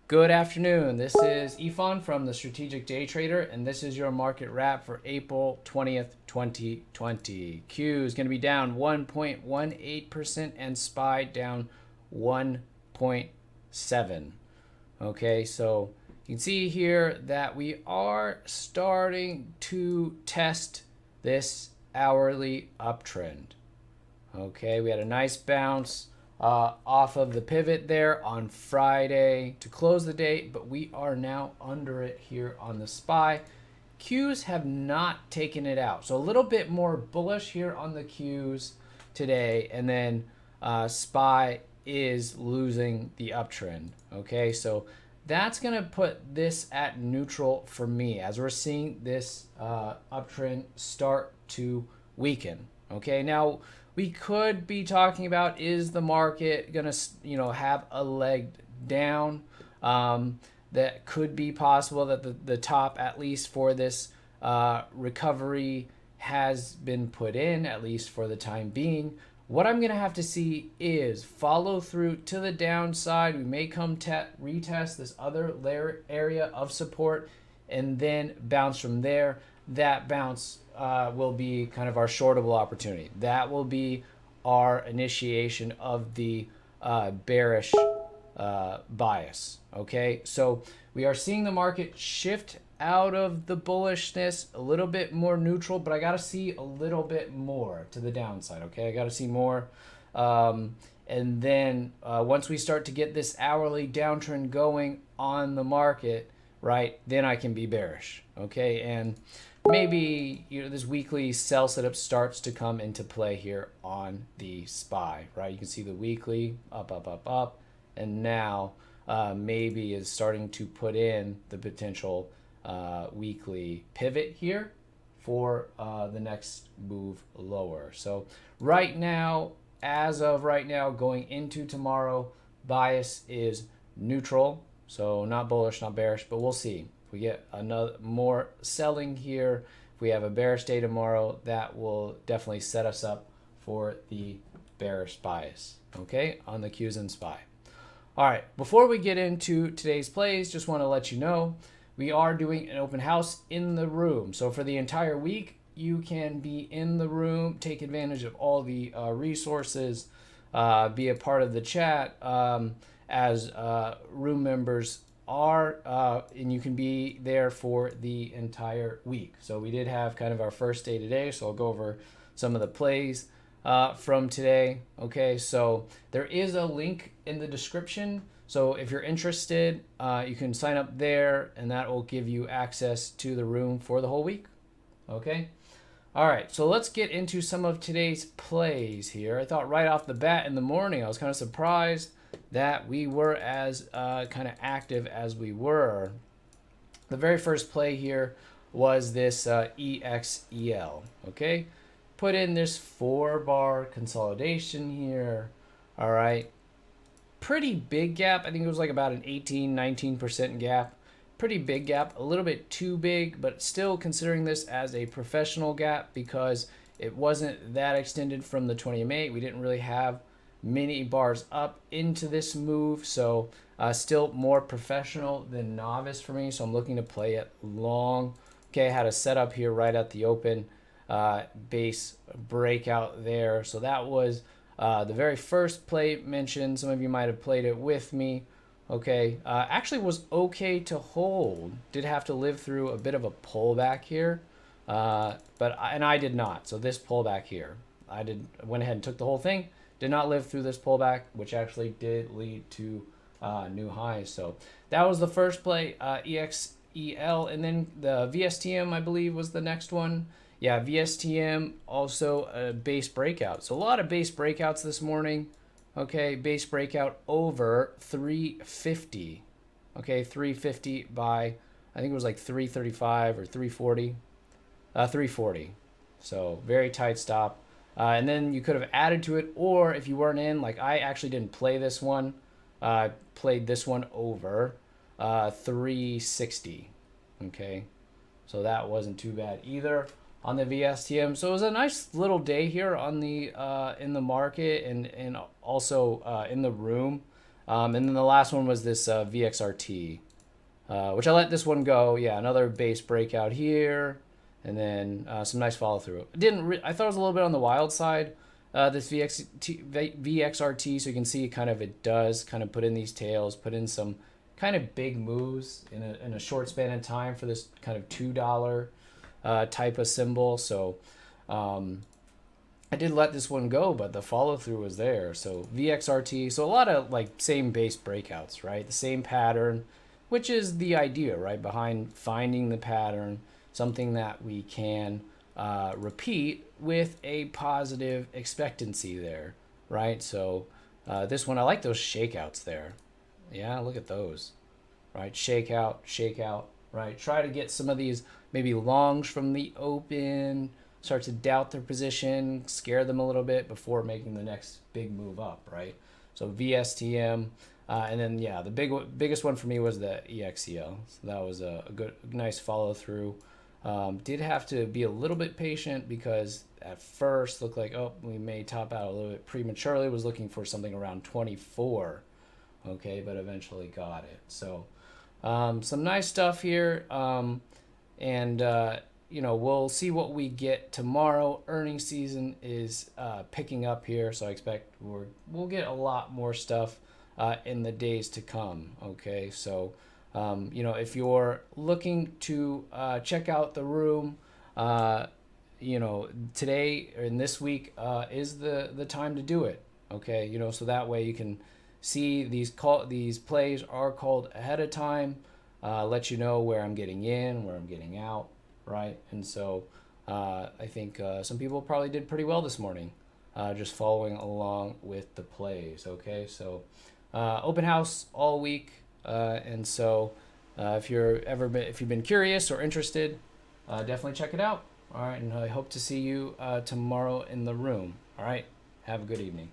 Good afternoon. This is Ifan from the Strategic Day Trader, and this is your market wrap for April 20th, 2020. Q is going to be down 1.18% and SPY down 1.7. Okay, so you can see here that we are starting to test this hourly uptrend. Okay, we had a nice bounce off of the pivot there on Friday to close the day, but we are now under it here on the SPY. Qs have not taken it out, so a little bit more bullish here on the Qs today, and then SPY is losing the uptrend. Okay, so that's going to put this at neutral for me as we're seeing this uptrend start to weaken. Okay, now we could be talking about, is the market going to have a leg down? That could be possible, that the top, at least for this recovery, has been put in, at least for the time being. What I'm going to have to see is follow through to the downside. We may come retest this other area of support and then bounce from there. That bounce will be kind of our shortable opportunity. That will be our initiation of the bearish bias. Okay, so we are seeing the market shift out of the bullishness, a little bit more neutral, but I got to see a little bit more to the downside. Okay, I got to see more. And then once we start to get this hourly downtrend going on the market, right, then I can be bearish. Okay, and maybe this weekly sell setup starts to come into play here on the SPY, right? You can see the weekly up, up, up, up, and now maybe is starting to put in the potential weekly pivot here for the next move lower. So right now, as of right now, going into tomorrow, bias is neutral. So not bullish, not bearish, but we'll see. If we get another more selling here, if we have a bearish day tomorrow, that will definitely set us up for the bearish bias, okay, on the Qs and SPY. All right, before we get into today's plays, just want to let you know we are doing an open house in the room. So for the entire week, you can be in the room, take advantage of all the resources, be a part of the chat as room members are, and you can be there for the entire week. So we did have kind of our first day today, so I'll go over some of the plays from today. Okay, so there is a link in the description. So if you're interested, you can sign up there, and that will give you access to the room for the whole week. Okay. All right, so let's get into some of today's plays here. I thought right off the bat in the morning, I was kind of surprised that we were as kind of active as we were. The very first play here was this EXEL. Okay, put in this 4-bar consolidation here. All right, pretty big gap. I think it was like about an 18-19% gap. Pretty big gap, a little bit too big, but still considering this as a professional gap because it wasn't that extended from the 20MA. We didn't really have many bars up into this move, so still more professional than novice for me, so I'm looking to play it long. Okay, I had a setup here right at the open, base breakout there, so that was the very first play mentioned. Some of you might have played it with me. Okay, actually was okay to hold. Did have to live through a bit of a pullback here, and I did not. So this pullback here, went ahead and took the whole thing. Did not live through this pullback, which actually did lead to new highs. So that was the first play, EXEL, and then the VSTM, I believe, was the next one. Yeah, VSTM, also a base breakout. So a lot of base breakouts this morning. Okay, base breakout over 350. Okay, 350 by, I think it was like 335 or 340. 340. So very tight stop. And then you could have added to it, or if you weren't in, like I actually didn't play this one. I played this one over 360. Okay, so that wasn't too bad either on the VSTM. So it was a nice little day here on the in the market and also in the room. And then the last one was this VXRT, which I let this one go. Yeah, another base breakout here, and then some nice follow through. I thought it was a little bit on the wild side, this VXRT. So you can see kind of it does kind of put in these tails, put in some kind of big moves in a short span of time for this kind of $2 type of symbol. So I did let this one go, but the follow through was there. So VXRT, so a lot of like same base breakouts, right? The same pattern, which is the idea, right? Behind finding the pattern, something that we can repeat with a positive expectancy there, right? So this one, I like those shakeouts there. Yeah, look at those, right? Shakeout, right? Try to get some of these maybe longs from the open, start to doubt their position, scare them a little bit before making the next big move up, right? So VSTM, and then yeah, the biggest one for me was the EXEL. So that was a nice follow through. Did have to be a little bit patient because at first looked like, oh, we may top out a little bit prematurely. Was looking for something around 24, okay, but eventually got it. So some nice stuff here, and we'll see what we get tomorrow. Earnings season is picking up here, so I expect we'll get a lot more stuff in the days to come. Okay, so if you're looking to check out the room, today or in this week is the time to do it. Okay, so that way you can see these plays are called ahead of time, let you know where I'm getting in, where I'm getting out, right? And so I think some people probably did pretty well this morning, just following along with the plays. Okay, so open house all week, and so if you've been curious or interested, definitely check it out. All right, and I hope to see you tomorrow in the room. All right, have a good evening.